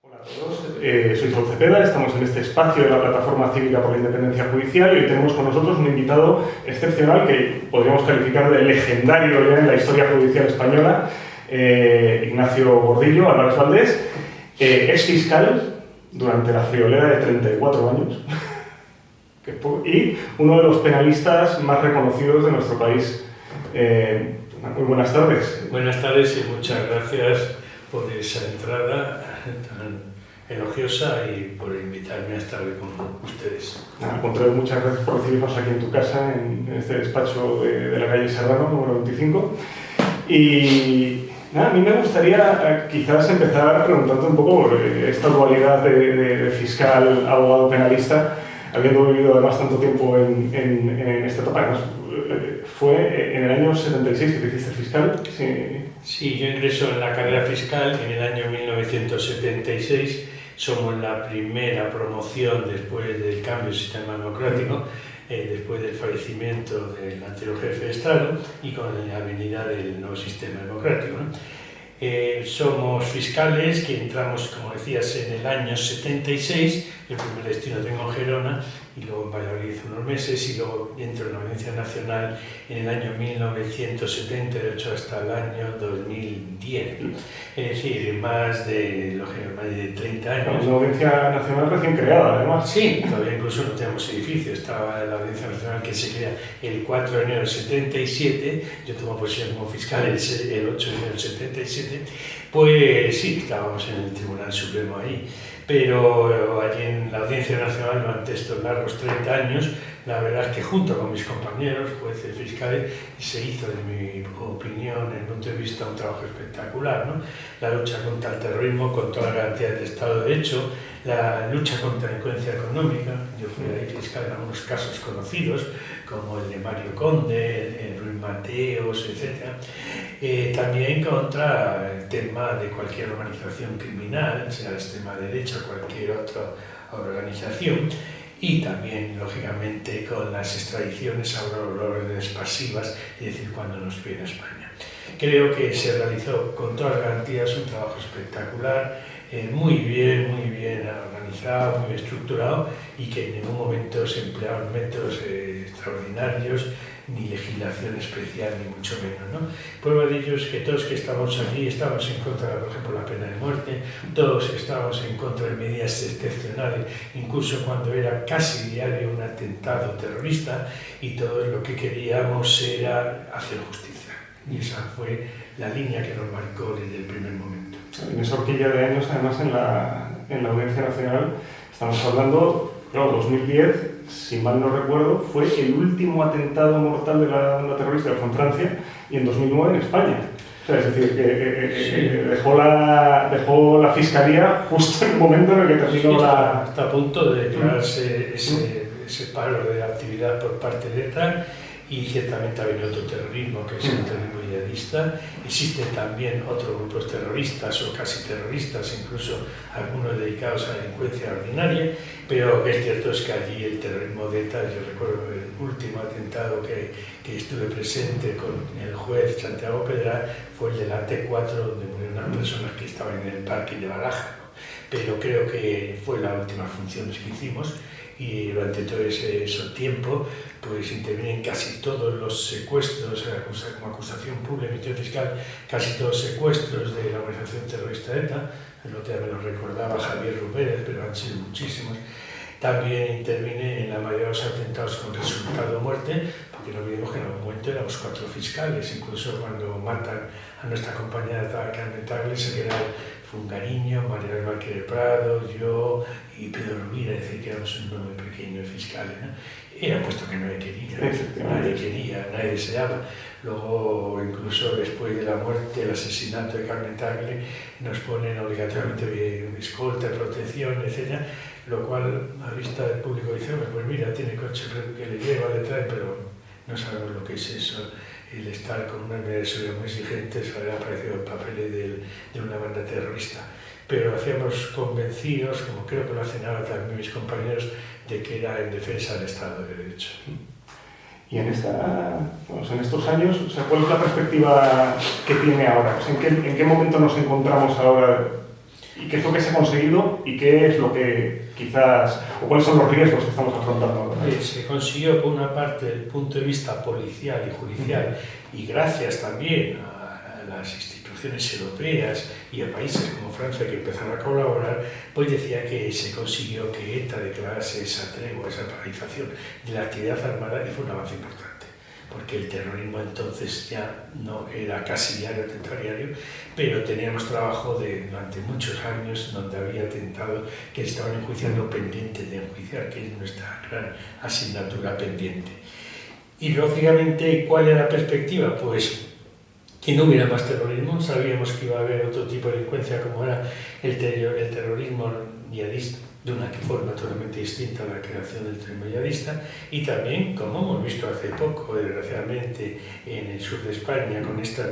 Hola a todos, soy Saúl Cepeda, estamos en este espacio de la Plataforma Cívica por la Independencia Judicial y hoy tenemos con nosotros un invitado excepcional que podríamos calificar de legendario ya en la historia judicial española, Ignacio Gordillo Álvarez Valdés, ex fiscal durante la friolera de 34 años y uno de los penalistas más reconocidos de nuestro país. Muy buenas tardes. Buenas tardes y muchas gracias por esa entrada tan elogiosa y por invitarme a estar hoy con ustedes. Al contrario, muchas gracias por recibirnos aquí en tu casa, en este despacho de la calle Serrano, número 25. Y nada, a mí me gustaría quizás empezar preguntando un poco por esta dualidad de fiscal, abogado, penalista, habiendo vivido además tanto tiempo en esta etapa. Además, fue en el año 76 que te hiciste fiscal. Sí, yo ingreso en la carrera fiscal en el año 1976. Somos la primera promoción después del cambio del sistema democrático, después del fallecimiento del anterior jefe de Estado y con la venida del nuevo sistema democrático, ¿no? Somos fiscales que entramos, como decías, en el año 76, el primer destino tengo en Gerona y luego en Valladolid unos meses y luego entro en la Audiencia Nacional en el año 1978 hasta el año 2010. Es decir, más de 30 años. Una Audiencia Nacional recién creada, además. Sí, todavía incluso no tenemos edificio. Estaba la Audiencia Nacional que se crea el 4 de enero del 77, yo tomo posesión como fiscal el 8 de enero del 77, pues sí, estábamos en el Tribunal Supremo ahí. Pero allí en la Audiencia Nacional, durante estos largos 30 años, la verdad es que junto con mis compañeros, jueces, fiscales, se hizo, de mi opinión, desde el punto de vista, un trabajo espectacular, ¿no? La lucha contra el terrorismo, con toda la garantía del Estado de Derecho, la lucha contra la delincuencia económica. Yo fui ahí fiscal en algunos casos conocidos, como el de Mario Conde, Ruiz Mateos, etc. También contra el tema de cualquier organización criminal, sea la extrema derecha o cualquier otra organización, y también, lógicamente, con las extradiciones a órdenes pasivas, es decir, cuando nos viene a España. Creo que se realizó con todas las garantías un trabajo espectacular, muy bien organizado, muy bien estructurado y que en ningún momento se emplearon métodos extraordinarios ni legislación especial, ni mucho menos, ¿no? Prueba de ello es que todos que estamos allí estamos en contra, por ejemplo, de la pena de muerte, todos estamos en contra de medidas excepcionales, incluso cuando era casi diario un atentado terrorista, y todos lo que queríamos era hacer justicia. Y esa fue la línea que nos marcó desde el primer momento. En esa horquilla de años, además, en la Audiencia Nacional, estamos hablando, claro, 2010, si mal no recuerdo, fue el último atentado mortal de la banda terrorista, fue en Francia, y en 2009 en España. O sea, es decir, que dejó la Fiscalía justo en el momento en el que terminó la... Está a punto de declararse ese paro de actividad por parte de ETA. Y ciertamente ha venido otro terrorismo, que es el terrorismo yihadista. Existen también otros grupos terroristas o casi terroristas, incluso algunos dedicados a la delincuencia ordinaria, pero lo que es cierto es que allí el terrorismo de ETA, yo recuerdo el último atentado que estuve presente con el juez Santiago Pedra, fue el del AT4, donde murieron unas personas que estaban en el parking de Baraja, ¿no? Pero creo que fue la última función que hicimos. Y durante todo ese tiempo, pues intervienen casi todos los secuestros, como acusación pública, Ministerio Fiscal, casi todos los secuestros de la organización terrorista ETA. El otro día me lo recordaba Javier Rupérez, pero han sido muchísimos. También interviene en la mayoría de los atentados con resultado de muerte, porque no olvidemos que en algún momento éramos 4 fiscales, incluso cuando matan a nuestra compañera Carmen Tagle, se queda Fungariño, María Márquez de Prado, yo y Pedro Rubira, es decir, que éramos un número muy pequeño de fiscales, ¿no? Era puesto que nadie quería, nadie deseaba. Luego, incluso después de la muerte, el asesinato de Carmen Tagle, nos ponen obligatoriamente escolta, protección, etc. Lo cual, a vista del público, dice, pues mira, tiene coche que le lleva, le trae, pero no sabemos lo que es eso. El estar con unas medidas de seguridad muy exigentes habría aparecido en papeles de una banda terrorista. Pero hacíamos convencidos, como creo que lo hacen ahora también mis compañeros, de que era en defensa del Estado de Derecho. Y en estos años, o sea, ¿cuál es la perspectiva que tiene ahora? O sea, ¿en qué momento nos encontramos ahora ¿Y qué es lo que se ha conseguido y qué es lo que quizás, o cuáles son los riesgos que estamos afrontando? Se consiguió, por una parte, desde el punto de vista policial y judicial, y gracias también a las instituciones europeas y a países como Francia que empezaron a colaborar, pues decía que se consiguió que ETA declarase esa tregua, esa paralización de la actividad armada, y fue un avance importante, porque el terrorismo entonces ya no era casi diario, atentado diario, pero teníamos trabajo durante muchos años donde había atentado que estaban enjuiciando pendientes de enjuiciar, que es nuestra gran asignatura pendiente. Y lógicamente, ¿cuál era la perspectiva? Pues que no hubiera más terrorismo. Sabíamos que iba a haber otro tipo de delincuencia como era el terrorismo yihadista, de una forma totalmente distinta a la creación del terrorismo yihadista, y también, como hemos visto hace poco, desgraciadamente, en el sur de España, con estas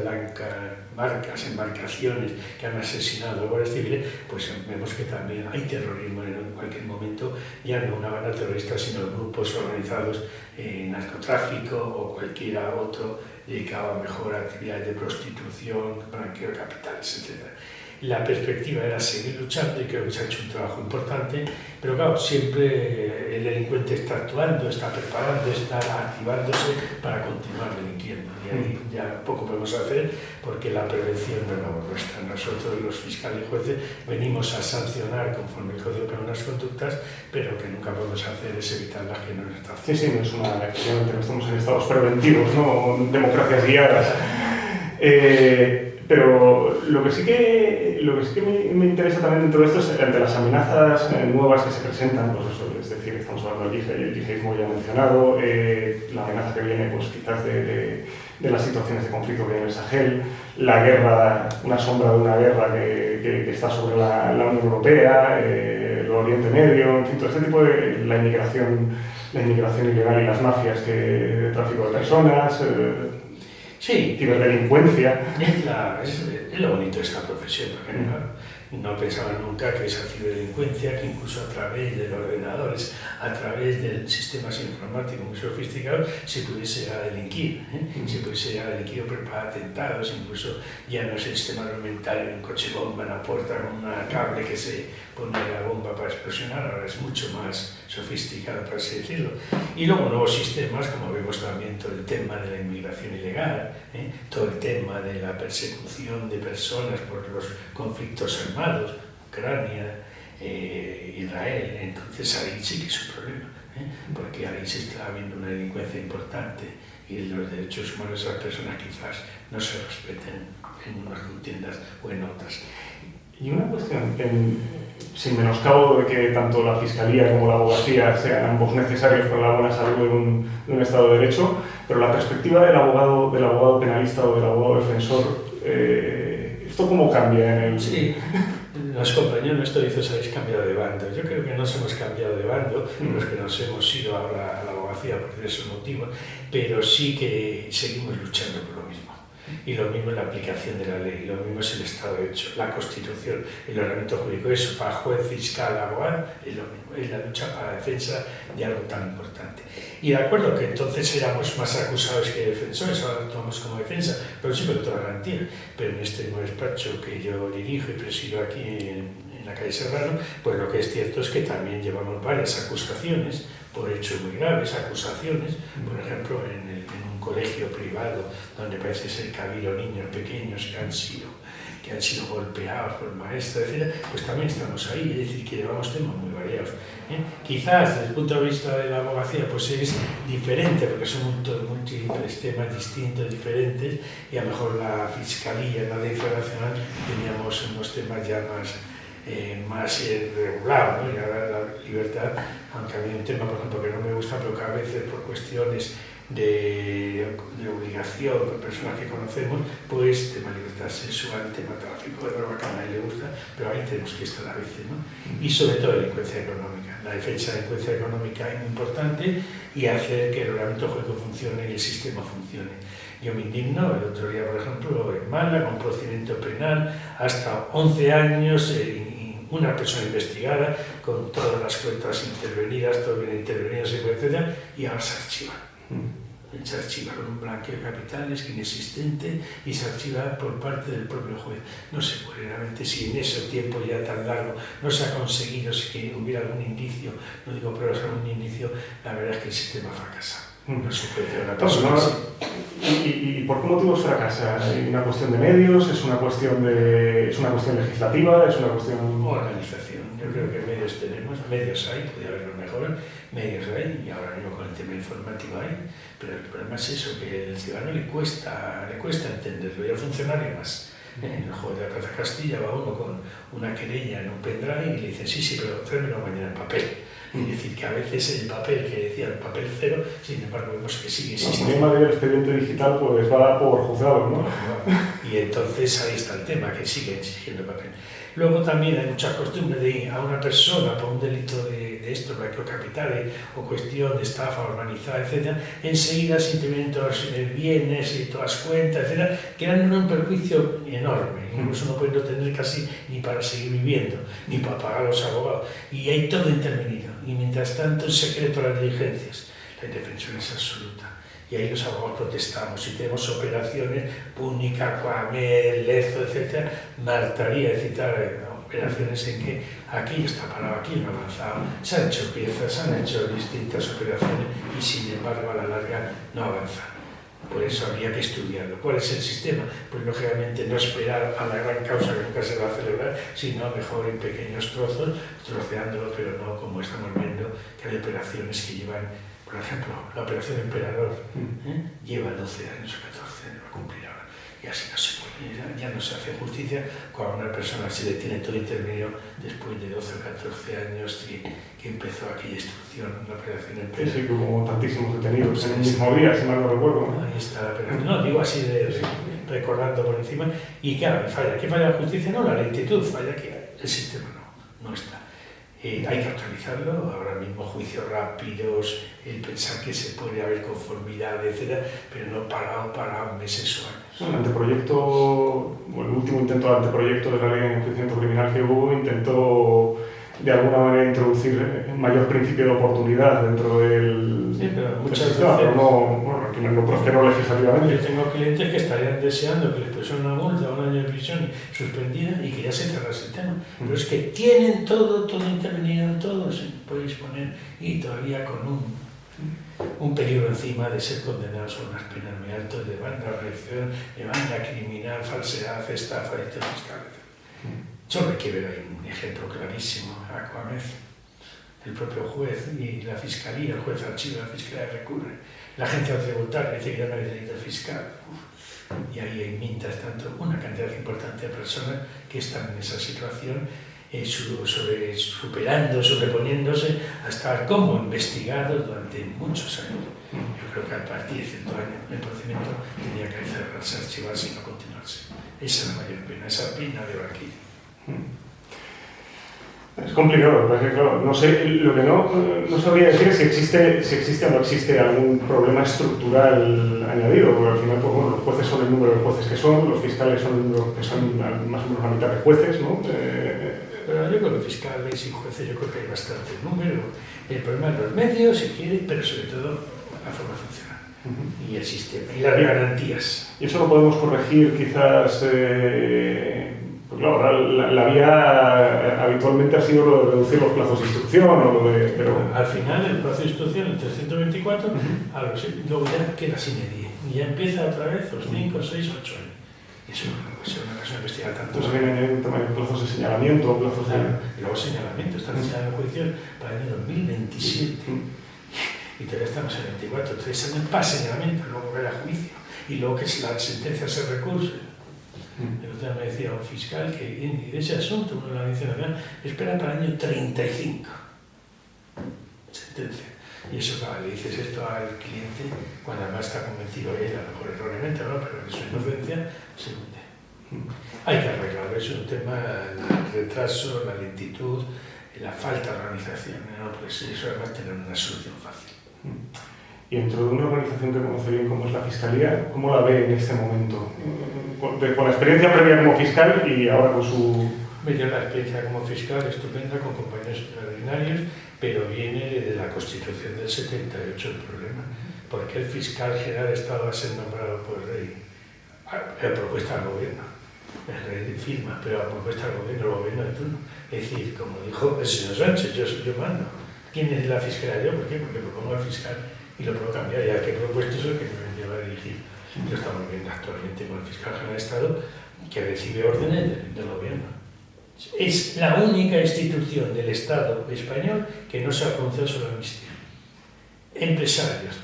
embarcaciones que han asesinado a guardias civiles, pues vemos que también hay terrorismo en cualquier momento, ya no una banda terrorista, sino grupos organizados en narcotráfico o cualquiera otro dedicado a mejor actividades de prostitución, blanqueo de capitales, etc. La perspectiva era seguir luchando, y creo que se ha hecho un trabajo importante, pero claro, siempre el delincuente está actuando, está preparando, está activándose para continuar delinquiendo, y ahí ya poco podemos hacer porque la prevención no es labor nuestra. Nosotros, los fiscales y jueces, venimos a sancionar conforme el Código Penal unas conductas, pero que nunca podemos hacer es evitar las que no nos está haciendo. Sí, no es efectivamente, no estamos en estados preventivos, ¿no? Democracias guiadas. Pero lo que sí que me interesa también dentro de esto es ante las amenazas nuevas que se presentan, pues eso, es decir, estamos hablando del yihadismo ya mencionado, la amenaza que viene pues quizás de las situaciones de conflicto que hay en el Sahel, la guerra, una sombra de una guerra que está sobre la Unión Europea, el Oriente Medio, en fin, todo este tipo de la inmigración ilegal y las mafias de tráfico de personas. Sí, ciberdelincuencia. Es lo bonito de esta profesión, porque no pensaba nunca que esa ciberdelincuencia, que incluso a través de los ordenadores, a través de sistemas informáticos muy sofisticados, se pudiese llegar a delinquir, se pudiese llegar a delinquir o preparar atentados, incluso ya no es el sistema argumentario, un coche bomba en la puerta con un cable que se pone la bomba para explosionar, ahora es mucho más sofisticado, por así decirlo. Y luego nuevos sistemas, como vemos también todo el tema de la inmigración ilegal, todo el tema de la persecución de personas por los conflictos armados, Ucrania, Israel. Entonces ahí sí que es un problema, porque ahí se está viendo una delincuencia importante y los derechos humanos de las personas quizás no se respeten en unas contiendas o en otras. Y una cuestión, sin menoscabo de que tanto la Fiscalía como la Abogacía sean ambos necesarios para la buena salud de un Estado de Derecho, pero la perspectiva del abogado penalista o del abogado defensor, ¿esto cómo cambia en el...? Sí, los compañeros nuestros dicen que habéis cambiado de bando. Yo creo que no nos hemos cambiado de bando, los que nos hemos ido ahora a la abogacía por esos motivos, pero sí que seguimos luchando por lo mismo. Y lo mismo es la aplicación de la ley, lo mismo es el Estado de Derecho, la Constitución, el ordenamiento jurídico. Eso para juez, fiscal, abogado, es lo mismo, es la lucha para la defensa de algo tan importante. Y de acuerdo que entonces éramos más acusados que defensores, ahora actuamos como defensa, pero sí con toda garantía. Pero en este nuevo despacho que yo dirijo y presido aquí en la calle Serrano, pues lo que es cierto es que también llevamos varias acusaciones por hechos muy graves, acusaciones, por ejemplo, en un colegio privado donde parece ser que ha habido niños pequeños que han sido golpeados por maestros, etc., pues también estamos ahí, es decir, que llevamos temas muy variados. Quizás desde el punto de vista de la abogacía pues es diferente, porque son múltiples temas distintos, diferentes, y a lo mejor la Fiscalía, en la Audiencia Nacional, teníamos unos temas ya más regulado, ¿no? Y ahora la libertad, aunque había un tema, por ejemplo, que no me gusta, pero que a veces por cuestiones de obligación con personas que conocemos, pues tema libertad sexual, tema tráfico de droga, que a nadie le gusta, pero ahí tenemos que estar a veces, ¿no? Y sobre todo delincuencia económica. La defensa de la delincuencia económica es muy importante y hacer que el ordenamiento jurídico funcione y el sistema funcione. Yo me indigno, el otro día, por ejemplo, en Málaga, con procedimiento penal, hasta 11 años, una persona investigada, con todas las cuentas intervenidas, todo bien intervenido, etc., y ahora se archiva. se archiva con un blanqueo de capitales inexistente y se archiva por parte del propio juez. No sé realmente si en ese tiempo ya tan largo no se ha conseguido, si que hubiera algún indicio, no digo pruebas, algún indicio, la verdad es que el sistema fracasa. No se puede hacer una persona así. ¿Y por qué motivos fracasa? ¿Es una cuestión de medios? ¿Es una cuestión legislativa? ¿Es una cuestión...? Organización. Yo creo que medios tenemos, medios hay, podría haberlo mejor, medios hay, y ahora mismo con el tema informático hay, pero el problema es eso, que al ciudadano le cuesta entenderlo, y al funcionario más. En el juego de la Plaza Castilla va uno con una querella en un pendrive y le dice sí, pero tráemelo mañana en papel. Es decir, que a veces el papel que decía el papel cero, sin embargo vemos que sigue existiendo. El tema del expediente digital pues va por juzgado, ¿no? Y entonces ahí está el tema, que sigue exigiendo papel. Luego también hay mucha costumbre de ir a una persona por un delito de esto, blanqueo capitales o cuestión de estafa organizada, etc. Enseguida se intervienen todos los bienes y todas las cuentas, etc., creando un perjuicio enorme. Incluso no pueden tener casi ni para seguir viviendo, ni para pagar a los abogados. Y hay todo intervenido. Y mientras tanto, en secreto las diligencias. La indefensión es absoluta. Y ahí los abogados protestamos y tenemos operaciones, Púnica, Coamel, Lezo, etc. Martaría de citar operaciones en que aquí está parado, aquí no ha avanzado, se han hecho piezas, se han hecho distintas operaciones y sin embargo a la larga no avanza. Por eso habría que estudiarlo. ¿Cuál es el sistema? Pues lógicamente no esperar a la gran causa que nunca se va a celebrar, sino mejor en pequeños trozos, troceándolo, pero no como estamos viendo que hay operaciones que llevan. Por ejemplo, la operación Emperador lleva 12 años o 14 años a cumplir ahora. Y así no se puede, ya no se hace justicia cuando a una persona se le tiene todo intervenido después de 12 o 14 años que empezó aquella instrucción, la operación Emperador. Sí, como tantísimos detenidos en el mismo día, si mal no recuerdo. Ahí está la operación. No, digo así recordando por encima. Y claro, falla. ¿Qué falla la justicia? No, la lentitud, falla que el sistema no está. Hay que actualizarlo, ahora mismo juicios rápidos, el pensar que se puede haber conformidad, etc., pero no parado meses o años. El anteproyecto, el último intento de anteproyecto de la ley de enjuiciamiento criminal que hubo intentó de alguna manera introducir mayor principio de oportunidad dentro del sistema, pero no prosperó legislativamente. Yo tengo clientes que estarían deseando que les pusiera una multa o un año de prisión suspendida y que ya se cerrase el tema. Pero es que tienen todo intervenido, todo se puede disponer y todavía con un peligro encima de ser condenados a unas penas muy altas de banda reacción, de banda criminal, falsedad, estafa, delitos fiscales. Solo hay que ver ahí un ejemplo clarísimo, Aquamed, el propio juez y la fiscalía, el juez archiva, la fiscalía recurre, la agencia tributaria dice que ya no hay delito fiscal. Y ahí hay, mientras tanto, una cantidad importante de personas que están en esa situación, sobreponiéndose a estar como investigados durante muchos años. Yo creo que a partir de cierto año el procedimiento tenía que cerrarse, archivarse y no continuarse. Esa es la mayor pena, esa pena de banquillo. Es complicado, porque claro, no sé, lo que no sabría decir es si existe o no existe algún problema estructural añadido, porque al final pues, bueno, los jueces son el número de jueces que son, los fiscales son el número que son más o menos la mitad de jueces, ¿no? Pero yo creo que fiscales y jueces, yo creo que hay bastante número. El problema es los medios, si quiere, pero sobre todo la forma funcional. Y el sistema, y las garantías. Y eso lo podemos corregir quizás... Pues claro, la vía habitualmente ha sido lo de reducir los plazos de instrucción o lo de... Pero... Al final, el plazo de instrucción, el 324, luego ya queda sin edie. Y ya empieza otra vez los 5, 6, 8 años. Y eso es una cosa investigar tanto. Entonces vienen también plazos de señalamiento, plazos de... Y luego señalamiento, están señalando el juicio para el año 2027. Y todavía estamos en 24, 3 años para señalamiento, luego que haya juicio. Y luego que la sentencia se recurse. El otro día me decía un fiscal que en ese asunto, uno de la Audiencia Nacional, espera para el año 35. Sentencia. Y eso, claro, le dices esto al cliente cuando además está convencido él, a lo mejor erróneamente, ¿no? Pero de su inocencia se hunde. Hay que arreglarlo, es un tema, el retraso, la lentitud, la falta de organización, ¿no? Pues eso además tener una solución fácil. Y dentro de una organización que conoce bien como es la Fiscalía, ¿cómo la ve en este momento? Con la experiencia previa como fiscal y ahora con su... Yo la experiencia como fiscal estupenda, con compañeros extraordinarios, pero viene de la Constitución del 78 el problema. ¿por qué el fiscal general de Estado va a ser nombrado por el rey? A propuesta del gobierno. El rey firma, pero a propuesta del gobierno, el gobierno de turno. Es decir, como dijo el señor Sánchez, yo mando. ¿Quién es la fiscalía? Yo, ¿por qué? Porque propongo al fiscal y lo puedo cambiar. Ya que he propuesto eso, que me lleva a dirigir. Lo estamos viendo actualmente con el fiscal general de Estado, que recibe órdenes del gobierno. Es la única institución del Estado español que no se ha pronunciado sobre la amnistía. Empresarios,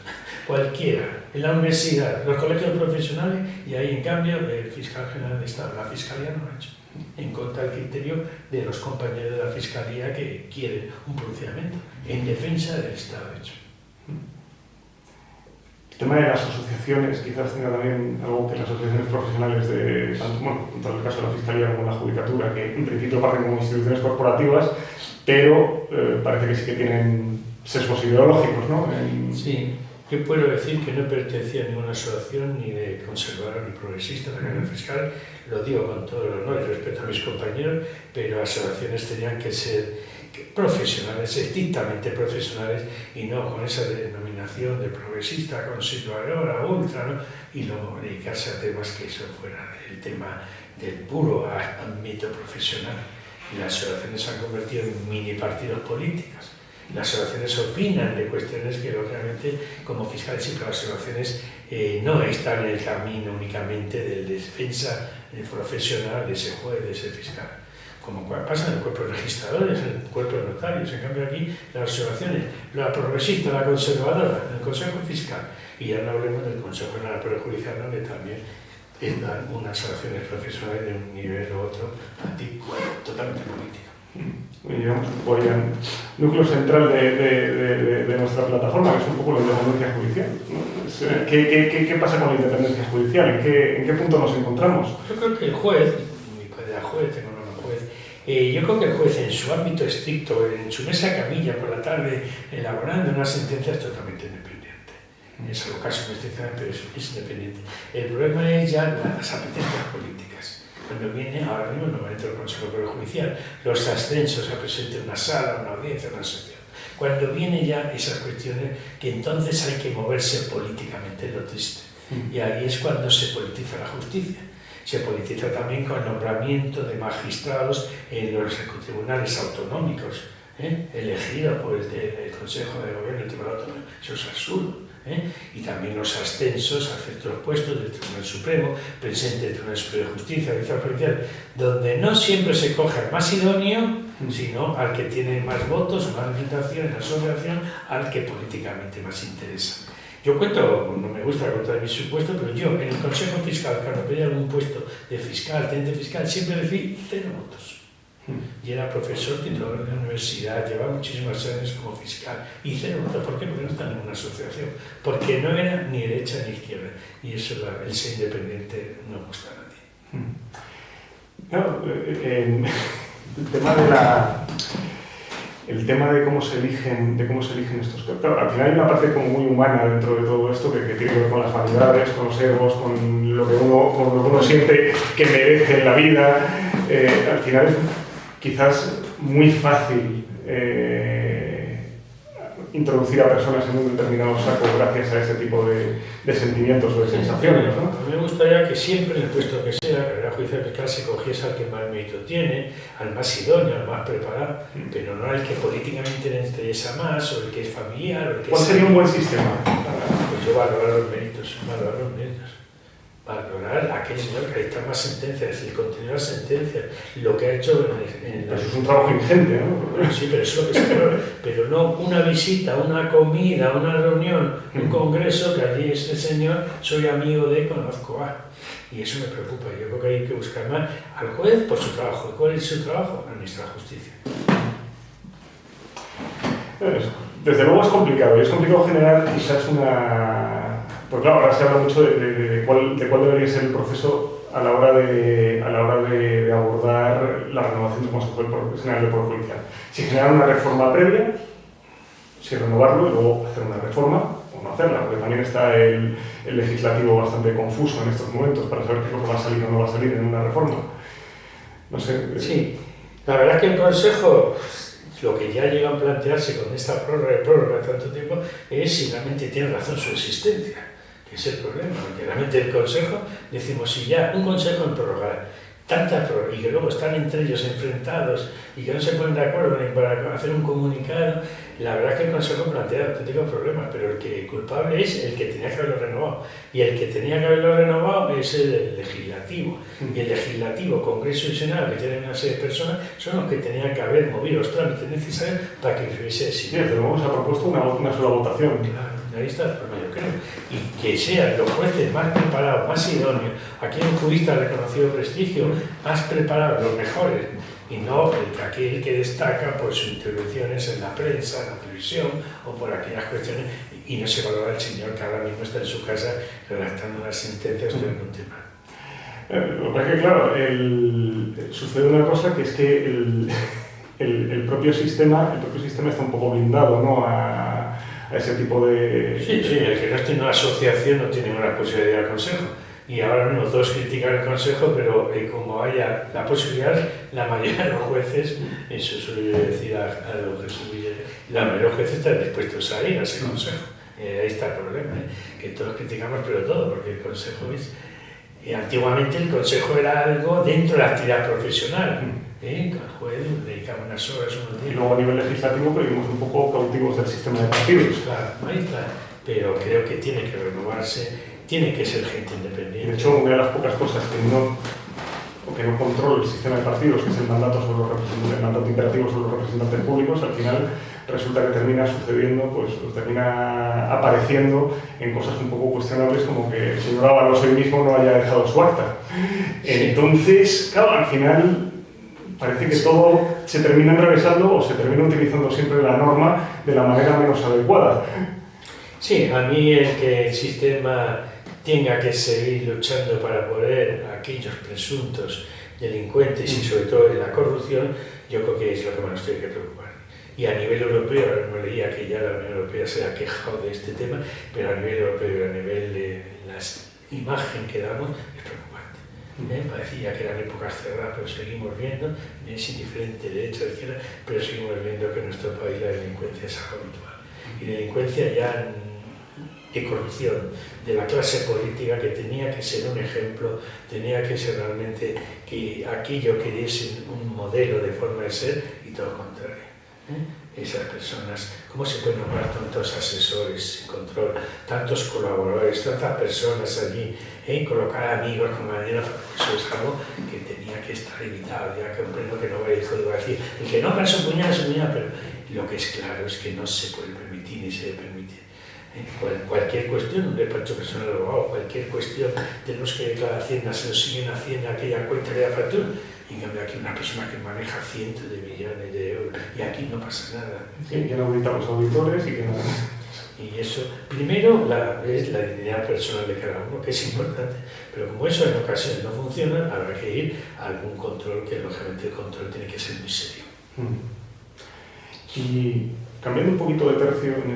cualquiera, en la universidad, los colegios profesionales, y ahí en cambio el fiscal general de Estado, la fiscalía no lo ha hecho, en contra del criterio de los compañeros de la fiscalía que quieren un pronunciamiento en defensa del Estado hecho. El tema de las asociaciones, quizás tenga también algo que las asociaciones profesionales de, bueno, tanto en el caso de la Fiscalía como la Judicatura, que en principio parten como instituciones corporativas, pero parece que sí que tienen sesgos ideológicos, ¿no? Sí, yo puedo decir que no pertenecía a ninguna asociación ni de conservador ni progresista, la carrera fiscal, lo digo con todo el honor y respeto a mis compañeros, pero las asociaciones tenían que ser profesionales, estrictamente profesionales, y no con esa denominación de progresista, conservadora, ultra, ¿no? Y luego dedicarse a temas que eso fuera del tema del puro ámbito profesional. Y las asociaciones se han convertido en mini partidos políticos. Las asociaciones opinan de cuestiones que, lógicamente, como fiscales siempre las asociaciones no están en el camino únicamente del defensa profesional de ese juez, de ese fiscal. Como pasa en el cuerpo de registradores, en el cuerpo de notarios. En cambio aquí las asociaciones, la progresista, la conservadora, el Consejo Fiscal, y ya no hablemos del Consejo General del Poder Judicial, donde también están unas asociaciones profesionales de un nivel u otro totalmente político. Digamos, el núcleo central de nuestra plataforma, que es un poco la independencia judicial, ¿no? ¿Qué pasa con la independencia judicial? ¿En qué punto nos encontramos? Yo creo que el juez, mi padre era juez, tengo un juez, yo creo que el juez en su ámbito estricto, en su mesa camilla por la tarde, elaborando una sentencia, es totalmente independiente. Es algo casi una excepción, pero es independiente. El problema es ya las apetencias políticas. Cuando viene, ahora mismo no va dentro del Consejo Judicial, los ascensos a presidente de una sala, una audiencia, una sección. Cuando viene ya esas cuestiones, que entonces hay que moverse políticamente, es lo triste. Y ahí es cuando se politiza la justicia. Se politiza también con el nombramiento de magistrados en los tribunales autonómicos, elegidos por el Consejo de Gobierno del Tribunal Autonómico. Eso es absurdo. Y también los ascensos a ciertos puestos del Tribunal Supremo, presidente del Tribunal Superior de Justicia, vicepresidencial, donde no siempre se coge al más idóneo, sino al que tiene más votos, más representación en la asociación, al que políticamente más interesa. Yo cuento, no me gusta contar mis supuestos, pero yo en el Consejo Fiscal, cuando pedía algún puesto de fiscal, teniente fiscal, siempre recibí 0 votos. Y era profesor titular de la universidad, llevaba muchísimos años como fiscal, y 0 votos. ¿Por qué? Porque no está en ninguna asociación. Porque no era ni derecha ni izquierda. Y eso, el ser independiente, no gusta a nadie. Claro, el tema de cómo se eligen estos casos. Claro, al final hay una parte como muy humana dentro de todo esto que tiene que ver con las vanidades, con los egos, con lo que uno siente que merece en la vida. Al final es quizás muy fácil introducir a personas en un determinado saco gracias a ese tipo de sentimientos o de sensaciones, ¿no? A mí me gustaría que siempre, en el puesto que sea, la carrera judicial fiscal se cogiese al que más mérito tiene, al más idóneo, al más preparado, pero no al que políticamente le interesa más, o el que es familiar, o el que ¿Cuál sería un buen sistema? Pues yo valorar los méritos, valorar a aquel señor que dicta más sentencias, el contenido de las sentencias, lo que ha hecho en Eso es un trabajo ingente, ¿no? Bueno, sí, pero eso es lo que se valora. Pero no una visita, una comida, una reunión, un congreso, que allí este señor, soy amigo de, conozco a. Y eso me preocupa. Yo creo que hay que buscar más al juez por su trabajo. ¿Cuál es su trabajo? Administrar justicia. Desde luego es complicado. Y es complicado generar quizás una... Porque claro, ahora se habla mucho de cuál debería ser el proceso a la hora de abordar la renovación del Consejo General del Poder Judicial. Si generar una reforma previa, si renovarlo y luego hacer una reforma o no hacerla, porque también está el legislativo bastante confuso en estos momentos para saber qué es lo que va a salir o no va a salir en una reforma. No sé. Sí, la verdad es que el Consejo, Lo que ya llega a plantearse con esta prórroga tanto tiempo es si realmente tiene razón su existencia, que es el problema, porque realmente el Consejo, decimos, si ya un Consejo en prórroga, y que luego están entre ellos enfrentados y que no se ponen de acuerdo ni para hacer un comunicado, la verdad es que el Consejo plantea auténticos problemas, pero el culpable es el que tenía que haberlo renovado. Y el que tenía que haberlo renovado es el legislativo. Y el legislativo, Congreso y Senado, que tienen una serie de personas, son los que tenían que haber movido los trámites necesarios para que hubiese sí, desde luego se ha propuesto una sola votación. Claro, ahí está el problema, yo creo. Y que sean los jueces más preparados, más idóneos, aquí hay un jurista de reconocido prestigio, más preparados, los mejores, y no aquel que destaca por sus intervenciones en la prensa, en la televisión o por aquellas cuestiones, y no se valora el señor que ahora mismo está en su casa redactando unas sentencias sobre un tema. Lo que pasa es que, claro, sucede una cosa que es que el propio sistema está un poco blindado, ¿no?, a ese tipo de... Sí, el que no esté en una asociación no tiene ninguna posibilidad de ir al Consejo. Y ahora mismo todos critican el Consejo, pero como haya la posibilidad, la mayoría de los jueces, eso suele decir a don Jesús Villera, la mayoría de los jueces están dispuestos a ir a ese Consejo. Ahí está el problema, que todos criticamos, pero todo, porque el Consejo es... antiguamente el Consejo era algo dentro de la actividad profesional. El juez dedicaba unas horas, unos días. Y luego a nivel legislativo, pero vivimos un poco cautivos del sistema de partidos. Claro, ahí está. Pero creo que tiene que renovarse. Tiene que ser gente independiente. De hecho, una de las pocas cosas que no controla el sistema de partidos, que es el mandato imperativo sobre los representantes públicos, al final resulta que termina sucediendo, pues termina apareciendo en cosas un poco cuestionables, como que el señor Ábalos hoy mismo no haya dejado su acta. Sí. Entonces, claro, al final parece que todo se termina enrevesando o se termina utilizando siempre la norma de la manera menos adecuada. Sí, a mí el sistema tenga que seguir luchando para poder aquellos presuntos delincuentes y sobre todo de la corrupción, yo creo que es lo que más nos tiene que preocupar. Y a nivel europeo, ahora no leía que ya la Unión Europea se ha quejado de este tema, pero a nivel europeo, a nivel de la imagen que damos, es preocupante. Parecía que eran épocas cerradas, pero seguimos viendo, es indiferente de derecha o de izquierda, pero seguimos viendo que en nuestro país la delincuencia es algo habitual. Y delincuencia ya de corrupción, de la clase política, que tenía que ser un ejemplo, tenía que ser realmente que aquello que diese un modelo de forma de ser y todo lo contrario. Esas personas, ¿cómo se pueden nombrar tantos asesores sin control, tantos colaboradores, tantas personas allí, colocar amigos como manera? Eso es algo que tenía que estar evitado. Ya comprendo que no va a decir, el que no haga su puñal, pero lo que es claro es que no se puede permitir ni se debe permitir. Cualquier cuestión, un despacho personal de abogado, cualquier cuestión de los que cada Hacienda se lo siguen haciendo aquella cuenta de la factura. En cambio aquí una persona que maneja cientos de millones de euros y aquí no pasa nada. Sí, que no auditamos auditores y que no... Y eso, primero, es la dignidad personal de cada uno, que es importante, pero como eso en ocasiones no funciona, habrá que ir a algún control, que lógicamente el control tiene que ser muy serio. Y cambiando un poquito de tercio en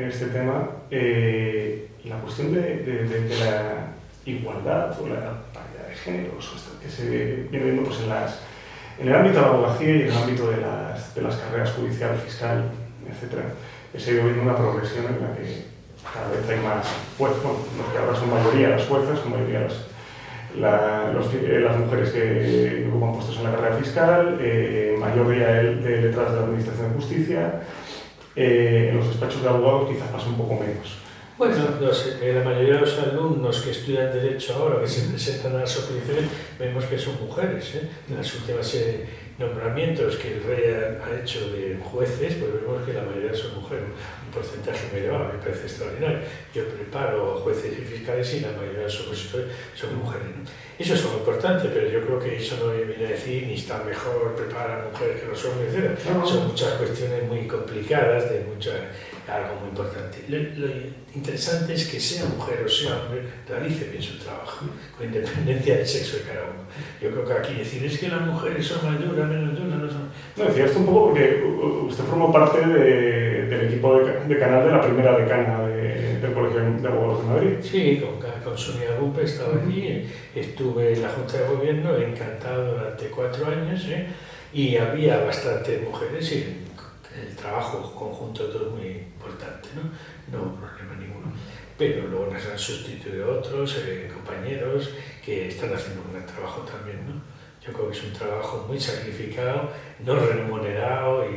este tema, la cuestión de la igualdad o la paridad de géneros, que se viene viendo pues, en el ámbito de la abogacía y en el ámbito de las carreras judicial, fiscal, etc., se ha ido viendo una progresión en la que cada vez hay más jueces, los que ahora son mayoría las juezas, son mayoría las mujeres que ocupan puestos en la carrera fiscal, mayoría de letradas de la Administración de Justicia. En los despachos de abogados quizás pasa un poco menos. Bueno, la mayoría de los alumnos que estudian Derecho ahora, que se presentan a las oposiciones, vemos que son mujeres. En las últimas nombramientos que el rey ha hecho de jueces, pues vemos que la mayoría son mujeres, un porcentaje muy elevado, me parece extraordinario. Yo preparo jueces y fiscales y la mayoría de los opositores son mujeres. Eso es muy importante, pero yo creo que eso no viene a decir ni está mejor preparar a mujeres que los hombres, etc. Son muchas cuestiones muy complicadas, algo muy importante. Lo interesante es que sea mujer o sea hombre, realice bien su trabajo, con independencia del sexo de cada uno. Yo creo que aquí decir es que las mujeres son más duras, menos duras, no son... No, decía esto un poco porque usted formó parte del equipo de canal de la primera decana del Colegio de Abogados de Madrid. Sí, con Sonia Rupe estaba allí, estuve en la Junta de Gobierno, encantado durante 4 años, y había bastantes mujeres y el trabajo conjunto todo muy importante, no hubo problema ninguno. Pero luego nos han sustituido otros compañeros que están haciendo un gran trabajo también, ¿no? Yo creo que es un trabajo muy sacrificado, no remunerado y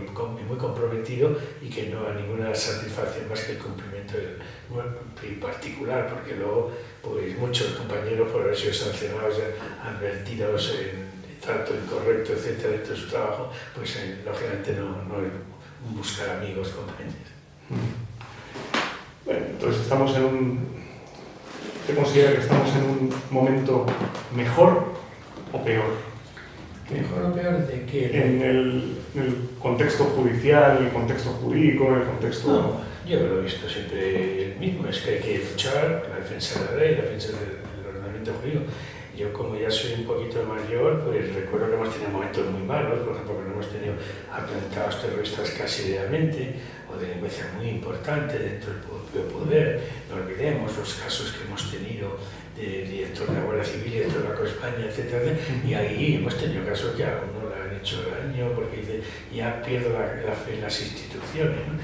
muy comprometido y que no da ninguna satisfacción más que el cumplimiento en particular, porque luego pues, muchos compañeros por haber sido sancionados, advertidos en trato incorrecto, etcétera, dentro de su trabajo, pues lógicamente no es buscar amigos, compañeros. Bueno, entonces estamos en ¿Usted considera que estamos en un momento mejor o peor? ¿Mejor o peor de qué? En el contexto judicial, en el contexto jurídico, en el contexto... No, yo lo he visto siempre el mismo, es que hay que luchar por la defensa de la ley, la defensa del ordenamiento jurídico. Yo, como ya soy un poquito mayor, pues recuerdo que hemos tenido momentos muy malos, por ejemplo, que hemos tenido atentados terroristas casi diariamente, o delincuencia muy importante dentro del propio poder. No olvidemos los casos que hemos tenido de director de la Guardia Civil, director de Banco de España, etcétera, y ahí hemos tenido casos que a uno le han hecho daño porque dice, ya pierdo la fe en las instituciones, ¿no?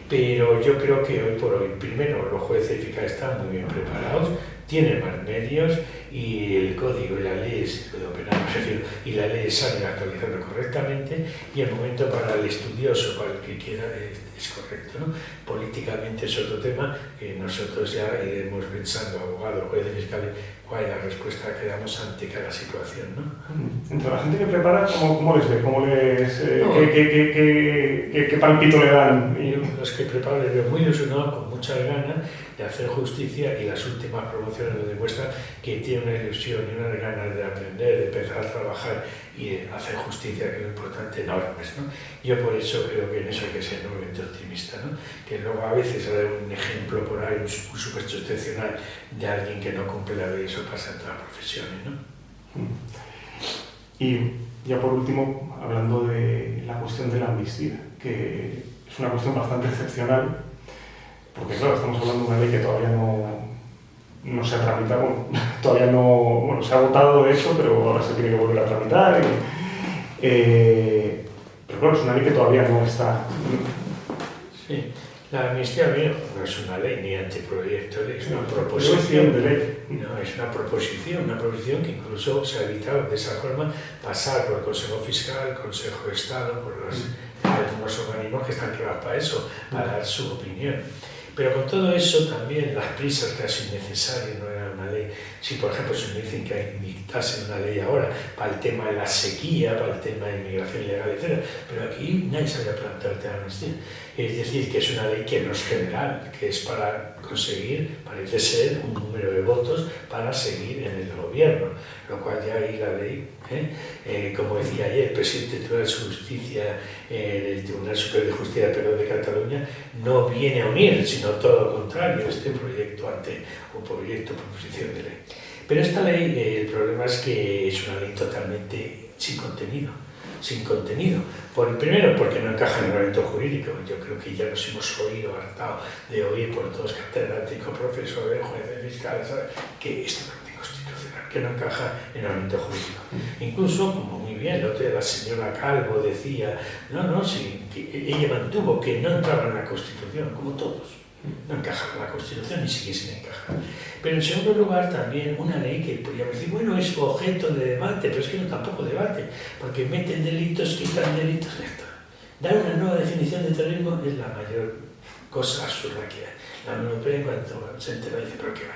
Pero yo creo que hoy por hoy, primero, los jueces y fiscales están muy bien preparados, tienen más medios y el código y la ley, el código penal me refiero, y la ley salen actualizando correctamente y el momento para el estudioso, para el que quiera, es correcto, ¿no? Políticamente es otro tema que nosotros ya iremos pensando, abogados, jueces, fiscales, cuál es la respuesta que damos ante cada situación, ¿no? Entre la gente que prepara, ¿cómo les ve? ¿Qué palpito le dan? Los que preparan les veo muy ilusionados, con muchas ganas de hacer justicia y las últimas promociones lo demuestran que tienen una ilusión y unas ganas de aprender, de empezar a trabajar y de hacer justicia, que es lo importante, enormes, ¿no? Yo por eso creo que en eso hay que ser enormemente optimista, ¿no? Que luego a veces hay un ejemplo por ahí, un supuesto excepcional de alguien que no cumple la ley, eso pasa en todas las profesiones, ¿no? Y ya por último, hablando de la cuestión de la amnistía, que es una cuestión bastante excepcional, porque claro, estamos hablando de una ley que todavía no se ha tramitado, todavía no, bueno, se ha votado de hecho, pero ahora se tiene que volver a tramitar. Pero claro, es una ley que todavía no está. Sí, la amnistía bien, no es una ley ni anteproyecto de ley, es una proposición de ley. No, es una proposición que incluso se ha evitado de esa forma pasar por el Consejo Fiscal, Consejo de Estado, por algunos organismos que están creados para eso, para dar su opinión. Pero con todo eso también las prisas casi innecesarias, no era una ley. Si por ejemplo se me dicen que dictasen una ley ahora para el tema de la sequía, para el tema de inmigración ilegal, etc. Pero aquí nadie se había planteado el tema de la amnistía. Es decir, que es una ley que no es general, que es para conseguir, parece ser, un número de votos para seguir en el gobierno. Lo cual ya ahí la ley, como decía ayer el presidente del Tribunal de Justicia, del Tribunal Superior de Justicia de Cataluña, no viene a unir, sino todo lo contrario, este proyecto ante un proyecto, proposición de ley. Pero esta ley, el problema es que es una ley totalmente sin contenido. Primero, porque no encaja en el ordenamiento jurídico. Yo creo que ya nos hemos oído, hartado de oír por todos catedráticos, profesores, jueces, fiscales, ¿sabes? Que esto no es constitucional, que no encaja en el ordenamiento jurídico. Incluso, como muy bien, el otro día la señora Calvo decía, sí, que ella mantuvo que no entraba en la Constitución, como todos. No encaja con la Constitución y sigue sin encajar. Pero en segundo lugar también una ley que podríamos decir, bueno, es objeto de debate, pero es que no tampoco debate, porque meten delitos, quitan delitos, esto. Dar una nueva definición de terrorismo es la mayor cosa absurda que hay. La Unión Europea en cuanto se entera dice, pero qué va,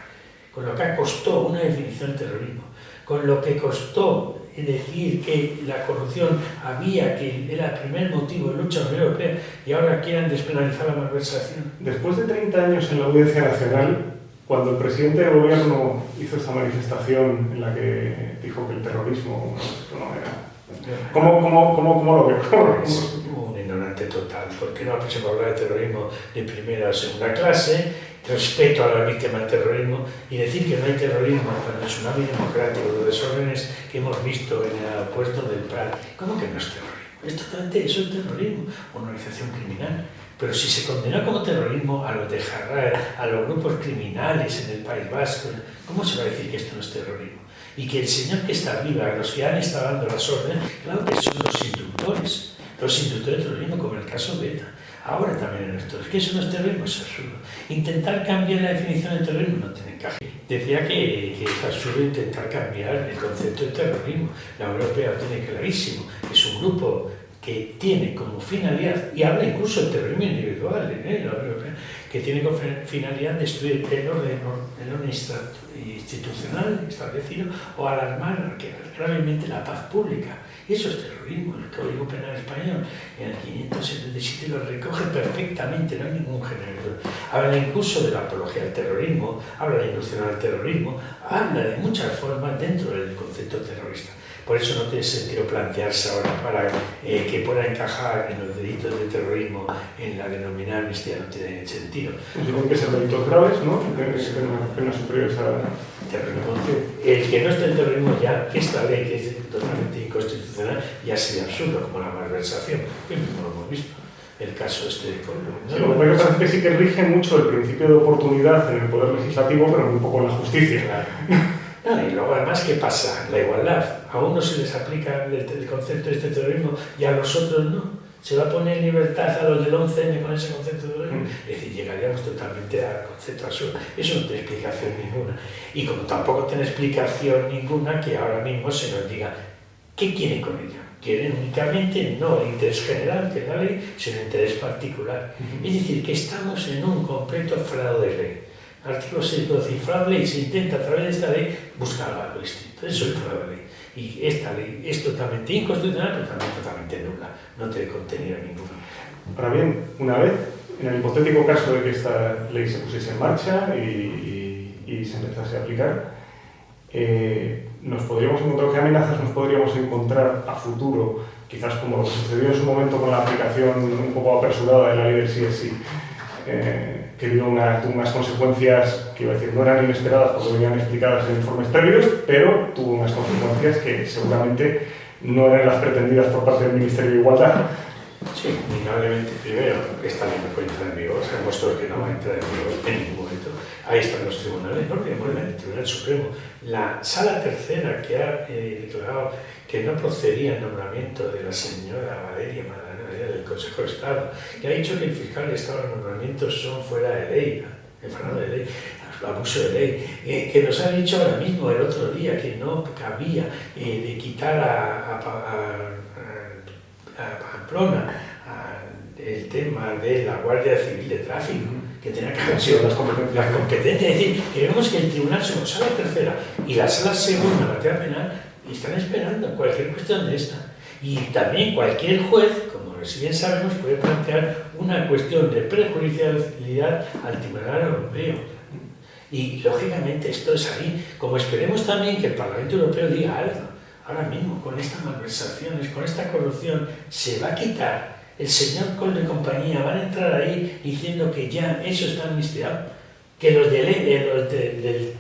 con lo que costó una definición de terrorismo, con lo que costó decir que la corrupción que era el primer motivo de lucha de la Unión Europea y ahora quieran despenalizar la malversación. Después de 30 años en la Audiencia Nacional, cuando el presidente del gobierno hizo esta manifestación en la que dijo que el terrorismo no era... ¿Cómo lo veo? Es un ignorante total, porque no se puede hablar de terrorismo de primera o segunda clase, respeto a las víctimas del terrorismo y decir que no hay terrorismo cuando el tsunami democrático, los desórdenes que hemos visto en el aeropuerto del Prat, ¿cómo que no es terrorismo? Eso es terrorismo, una organización criminal. Pero si se condena como terrorismo a los de Jarrar, a los grupos criminales en el País Vasco, ¿cómo se va a decir que esto no es terrorismo? y que el señor que está arriba, los que han estado dando las órdenes, claro que son los inductores de terrorismo, como en el caso de ETA. Ahora también en esto. ¿Qué son los terrorismos? Es absurdo. Intentar cambiar la definición de terrorismo no tiene encaje. Decía que es absurdo intentar cambiar el concepto de terrorismo. La Unión Europea lo tiene clarísimo. Es un grupo que tiene como finalidad, y habla incluso de terrorismo individual, la Unión Europea, que tiene como finalidad destruir el orden institucional establecido o alarmar gravemente la paz pública. Y eso es terrorismo. El Código Penal Español en el 577 lo recoge perfectamente, no hay ningún género. Habla incluso de la apología al terrorismo, habla de inducción al terrorismo, habla de muchas formas dentro del concepto terrorista. Por eso no tiene sentido plantearse ahora para que pueda encajar en los delitos de terrorismo en la denominada amnistía, no tiene sentido. Tienen que ser delitos graves, ¿no? Penas superiores a terrorismo. El que no esté en terrorismo ya, que esta ley que es totalmente inconstitucional, ya sería absurdo, como la malversación, que mismo lo hemos visto. El caso este de Coldo. Sí, lo que pasa es que sí que rige mucho el principio de oportunidad en el Poder Legislativo, pero muy poco en la justicia. Claro. No, y luego además, ¿qué pasa? La igualdad. A unos se les aplica el concepto de este terrorismo y a los otros no. Se va a poner en libertad a los del 11M con ese concepto de terrorismo. Es decir, llegaríamos totalmente al concepto absurdo. Eso no tiene explicación ninguna. Y como tampoco tiene explicación ninguna, que ahora mismo se nos diga qué quieren con ello. Quieren únicamente no el interés general, que es la ley, sino el interés particular. Es decir, que estamos en un completo fraude de ley. Artículo 6.12, y fraude y se intenta a través de esta ley buscar algo distinto. Eso es fraude de ley. Y esta ley es totalmente inconstitucional, pero también totalmente nula. No tiene contenido ninguno. Ahora bien, una vez, en el hipotético caso de que esta ley se pusiese en marcha y se empezase a aplicar, nos podríamos encontrar, ¿qué amenazas nos podríamos encontrar a futuro? Quizás como lo que sucedió en su momento con la aplicación un poco apresurada de la ley del sí es sí. Que dio unas consecuencias que iba a decir no eran inesperadas porque venían explicadas en informes previos, pero tuvo unas consecuencias que seguramente no eran las pretendidas por parte del Ministerio de Igualdad. Sí, indudablemente. Primero, esta ley no puede entrar en vigor, se demostró que no va a entrar en vigor en ningún momento. Ahí están los tribunales, no olvidemos el Tribunal Supremo. La Sala Tercera que ha declarado que no procedía el nombramiento de la señora Valeria Madalena del Consejo de Estado, que ha dicho que el fiscal de Estado los nombramientos son fuera de ley, enfrenado de ley, abuso de ley, que nos ha dicho ahora mismo, el otro día, que no cabía de quitar a Pamplona el tema de la Guardia Civil de Tráfico, que tenía que haber sido las competencias. Es decir, que vemos que el Tribunal Supremo, Sala Tercera y la Sala Segunda, en materia penal, están esperando cualquier cuestión de esta. Y también cualquier juez, como bien sabemos, puede plantear una cuestión de prejudicialidad al Tribunal Europeo. Y lógicamente esto es ahí. Como esperemos también que el Parlamento Europeo diga algo. Ahora mismo, con estas malversaciones, con esta corrupción, se va a quitar. El señor Coldo y compañía van a entrar ahí diciendo que ya eso está amnistiado, que los de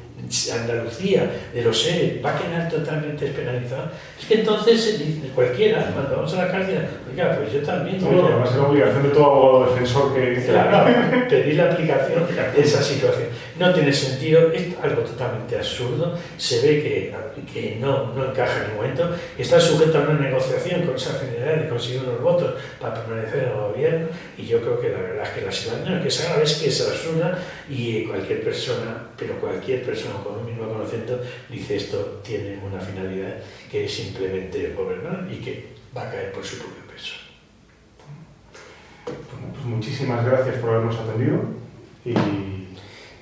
Andalucía, de los ERE, va a quedar totalmente despenalizado. Es que entonces cualquiera, cuando vamos a la cárcel, oiga, pues yo también. No, además es la obligación de todo abogado defensor que... Claro, pedir la aplicación de esa situación. No tiene sentido, es algo totalmente absurdo, se ve que no encaja en el momento, está sujeto a una negociación con esa finalidad de conseguir unos votos para permanecer en el gobierno, y yo creo que la verdad es que la situación que se haga es que es absurda, y cualquier persona, pero cualquier persona con un mismo conocimiento dice esto tiene una finalidad que es simplemente gobernar y que va a caer por su propio peso. Pues muchísimas gracias por habernos atendido y...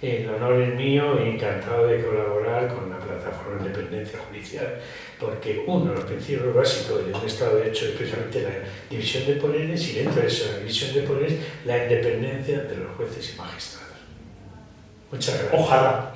El honor es mío y encantado de colaborar con la plataforma de independencia judicial, porque uno de los principios básicos de un Estado de Derecho es precisamente la división de poderes, y dentro de esa división de poderes la independencia de los jueces y magistrados. Muchas gracias. Ojalá.